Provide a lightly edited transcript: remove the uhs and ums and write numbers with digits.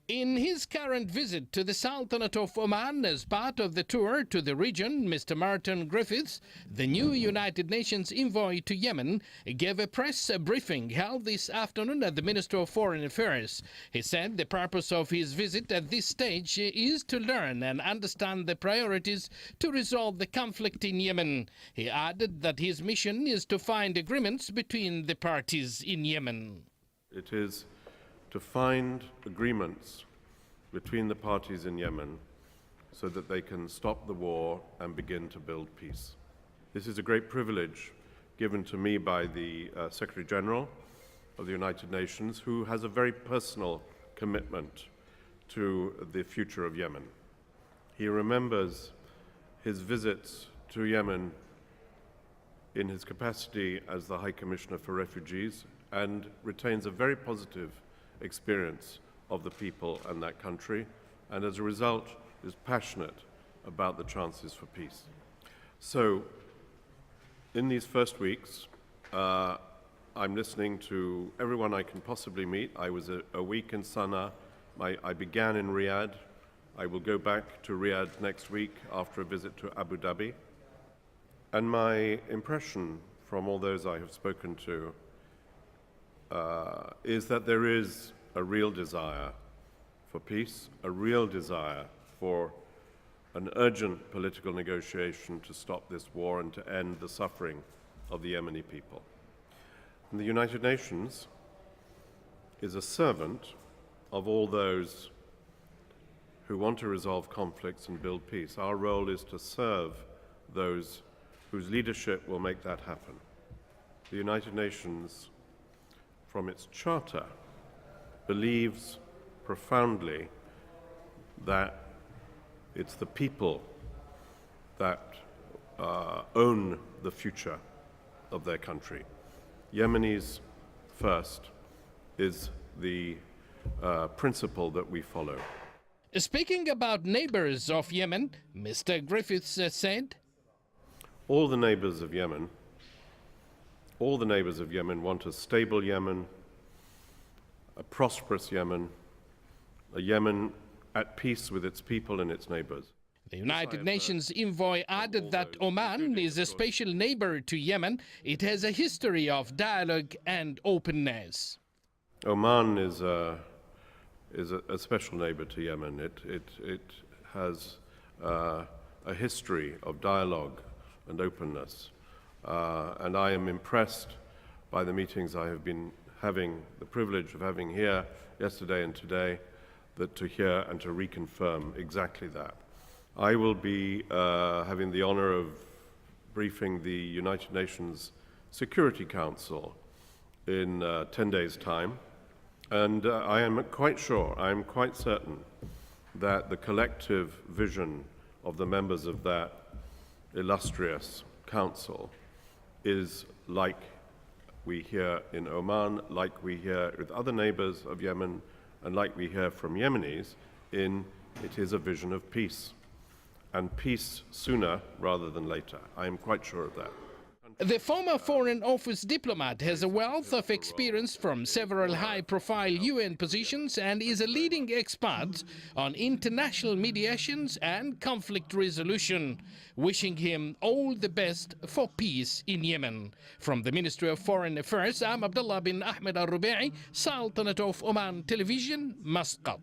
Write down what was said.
In his current visit to the Sultanate of Oman as part of the tour to the region, Mr. Martin Griffiths, the new United Nations envoy to Yemen, gave a press briefing held this afternoon at the Ministry of Foreign Affairs. He said the purpose of his visit at this stage is to learn and understand the priorities to resolve the conflict in Yemen. He added that his mission is to find agreements between the parties in Yemen. It is to find agreements between the parties in Yemen so that they can stop the war and begin to build peace. This is a great privilege given to me by the Secretary General of the United Nations, who has a very personal commitment to the future of Yemen. He remembers his visits to Yemen in his capacity as the High Commissioner for Refugees and retains a very positive experience of the people and that country, and as a result is passionate about the chances for peace. So in these first weeks, I'm listening to everyone I can possibly meet. I was a week in Sana'a. I began in Riyadh. I will go back to Riyadh next week after a visit to Abu Dhabi. And my impression from all those I have spoken to is that there is a real desire for peace, a real desire for an urgent political negotiation to stop this war and to end the suffering of the Yemeni people. And the United Nations is a servant of all those who want to resolve conflicts and build peace. Our role is to serve those whose leadership will make that happen. The United Nations, from its charter, believes profoundly that it's the people that own the future of their country. Yemenis first is the principle that we follow. Speaking about neighbors of Yemen, Mr. Griffiths said, all the neighbors of Yemen want a stable Yemen, a prosperous Yemen, a Yemen at peace with its people and its neighbors. The United Nations envoy added that Oman is a special neighbor to Yemen. It has a history of dialogue and openness. Oman is a special neighbor to Yemen. It has a history of dialogue and openness. And I am impressed by the meetings I have been having the privilege of having here yesterday and today, that to hear and to reconfirm exactly that. I will be having the honor of briefing the United Nations Security Council in 10 days' time, and I am quite certain that the collective vision of the members of that illustrious council is like we hear in Oman, like we hear with other neighbors of Yemen, and like we hear from Yemenis, it is a vision of peace, and peace sooner rather than later. I am quite sure of that. The former Foreign Office diplomat has a wealth of experience from several high-profile UN positions and is a leading expert on international mediations and conflict resolution. Wishing him all the best for peace in Yemen. From the Ministry of Foreign Affairs, I'm Abdallah bin Ahmed al-Rubaiey, Sultanate of Oman Television, Muscat.